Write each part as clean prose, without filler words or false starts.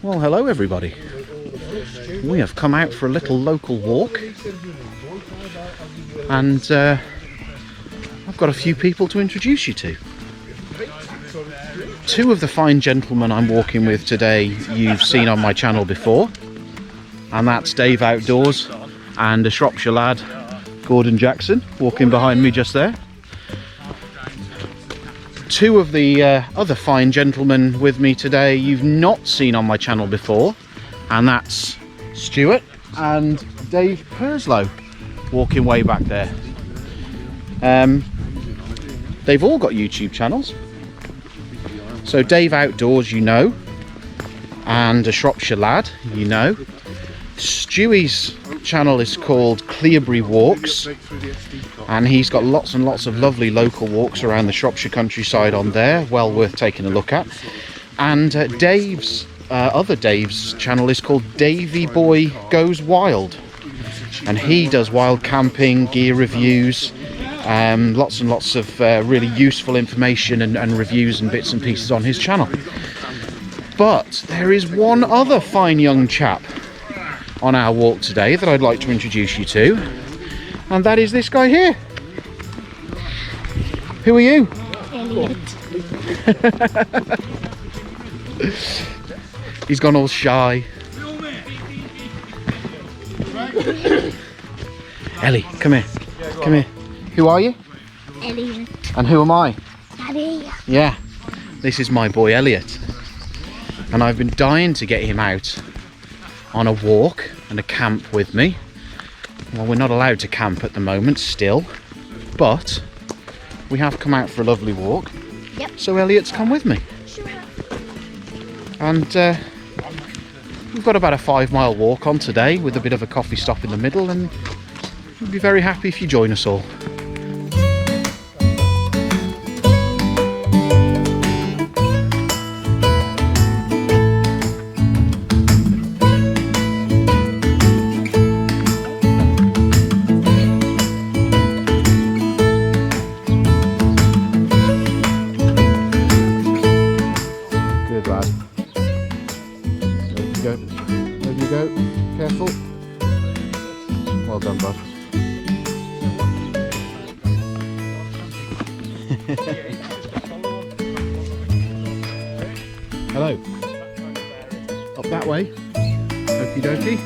Well, hello everybody. We have come out for a little local walk, and I've got a few people to introduce you to. Two of the fine gentlemen I'm walking with today you've seen on my channel before, and that's Dave Outdoors and a Shropshire lad, Gordon Jackson, walking behind me just there. Two of the other fine gentlemen with me today you've not seen on my channel before, and that's Stuart and Dave Purslow, walking way back there. They've all got YouTube channels. So Dave Outdoors, you know, and a Shropshire lad, you know. Stewie's channel is called Cleobury Walks, and he's got lots and lots of lovely local walks around the Shropshire countryside on there, well worth taking a look at. And Dave's channel is called Davey Boy Goes Wild, and he does wild camping, gear reviews, lots and lots of really useful information and reviews and bits and pieces on his channel. But there is one other fine young chap on our walk today that I'd like to introduce you to, and that is this guy here. Who are you? Elliot. He's gone all shy. Ellie, come here. Come here. Who are you? Elliot. And who am I? Daddy. Yeah, this is my boy Elliot, and I've been dying to get him out on a walk and a camp with me. Well, we're not allowed to camp at the moment still, but we have come out for a lovely walk. Yep. So Elliot's come with me. Sure. And we've got about a 5-mile walk on today with a bit of a coffee stop in the middle, and we'd be very happy if you join us all. Good lad. There you go. There you go. Careful. Well done, bud. Hello. Up that way. Okie dokie.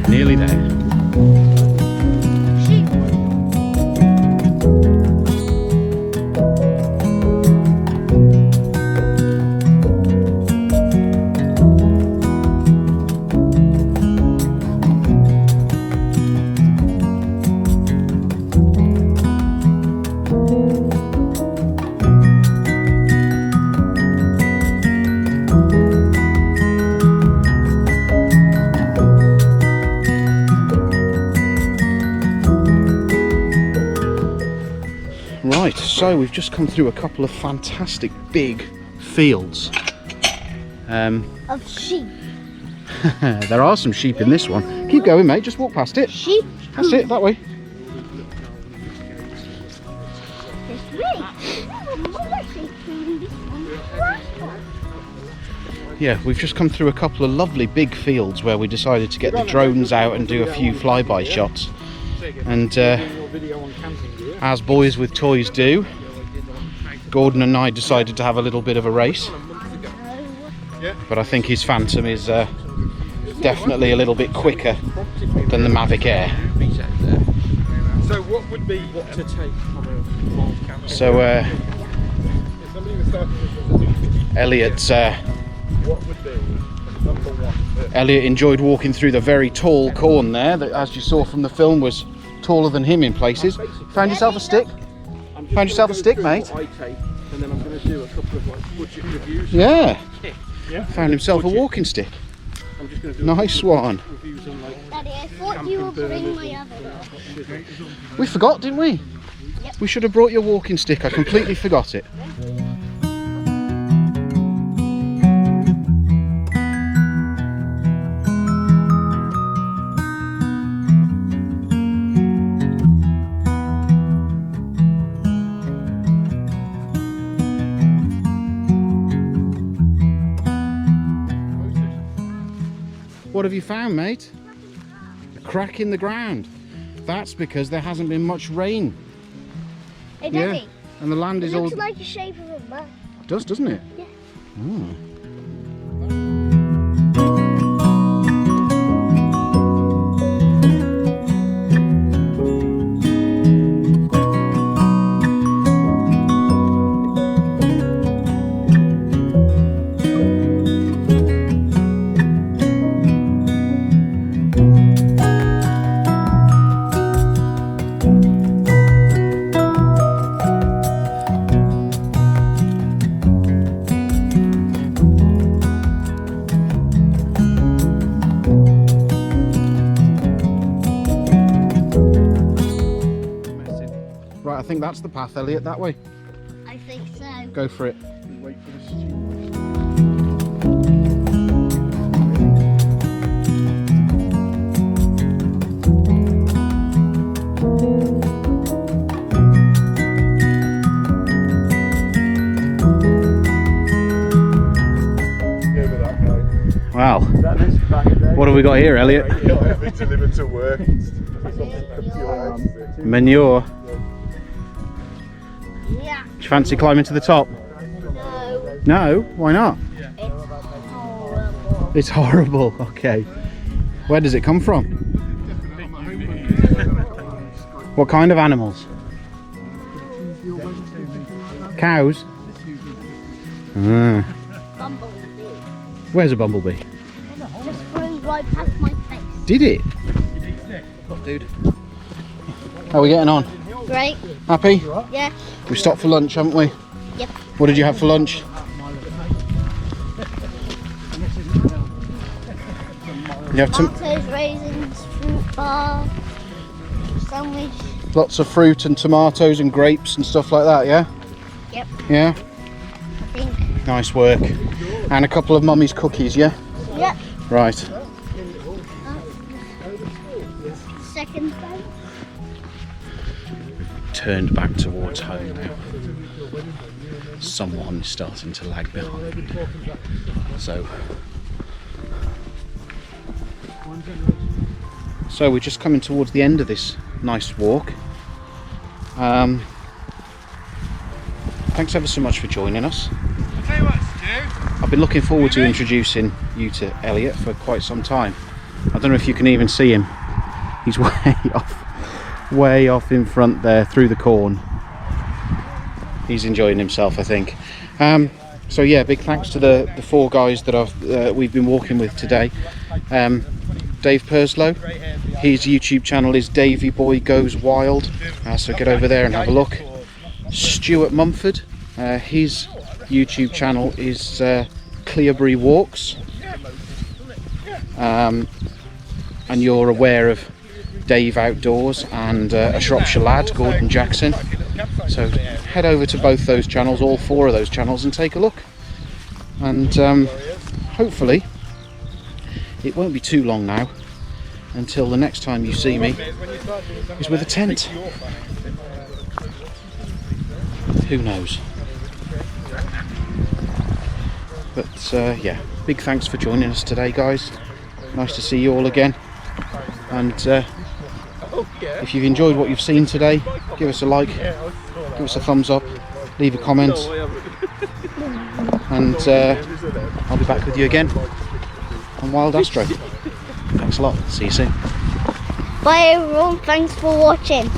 Nearly there. So we've just come through a couple of fantastic big fields. Of sheep. There are some sheep in this one. Keep going, mate, just walk past it. Sheep? That's it, that way. There's more sheep in this one. Yeah, we've just come through a couple of lovely big fields where we decided to get the drones out and do a few flyby shots. And as boys with toys do, Gordon and I decided to have a little bit of a race. But I think his Phantom is definitely a little bit quicker than the Mavic Air. So what would be what to take from a camera? So Elliot enjoyed walking through the very tall corn there that, as you saw from the film, was taller than him in places. Found yourself a stick? Found yourself a stick, mate? And then I'm going to do a couple of budget reviews. Yeah. Yeah. Found himself a walking stick. I'm just going to do Nice one. reviews on like Daddy, I thought you would bring my other. We forgot, didn't we? Yep. We should have brought your walking stick. I completely forgot it. What have you found, mate? A crack in the ground. That's because there hasn't been much rain. Hey, Daddy. Yeah, and the land It is all... looks like the shape of a man. It does, doesn't it? Yeah. Oh. Right, I think that's the path, Elliot, that way. I think so. Go for it. wait for the steam. Wow. What have we got here, Elliot? It's delivered to work. Manure. Yeah. Do you fancy climbing to the top? No. No? Why not? It's horrible. It's horrible. Okay. Where does it come from? What kind of animals? Cows? Ah. Bumblebee. Where's a bumblebee? Just flew right past my face. Did it? Dude. How are we getting on? Great. Happy? Yeah. We stopped for lunch, haven't we? Yep. What did you have for lunch? You have Tomatoes, raisins, fruit bar, sandwich. lots of fruit and tomatoes and grapes and stuff like that, yeah? Yep. Yeah? I think. Nice work. And a couple of mummy's cookies, yeah? Yep. Right. Second time. Turned back towards home now. Someone is starting to lag behind. So we're just coming towards the end of this nice walk. Thanks ever so much for joining us. I'll tell you what, Stu. I've been looking forward to introducing you to Elliot for quite some time. I don't know if you can even see him. He's way off in front there through the corn. He's enjoying himself, I think. So yeah, big thanks to the four guys that we've been walking with today. Dave Purslow, his YouTube channel is Davey Boy Goes Wild, so get over there and have a look. Stuart Mumford, his YouTube channel is Cleobury Walks, and you're aware of Dave Outdoors and a Shropshire Lad, Gordon Jackson. So head over to both those channels, all 4 of those channels, and take a look. And hopefully it won't be too long now until the next time you see me is with a tent. Who knows? But yeah, big thanks for joining us today, guys. Nice to see you all again. And if you've enjoyed what you've seen today, give us a like, give us a thumbs up, leave a comment, and I'll be back with you again on Wild Astro. Thanks a lot. See you soon. Bye everyone, thanks for watching.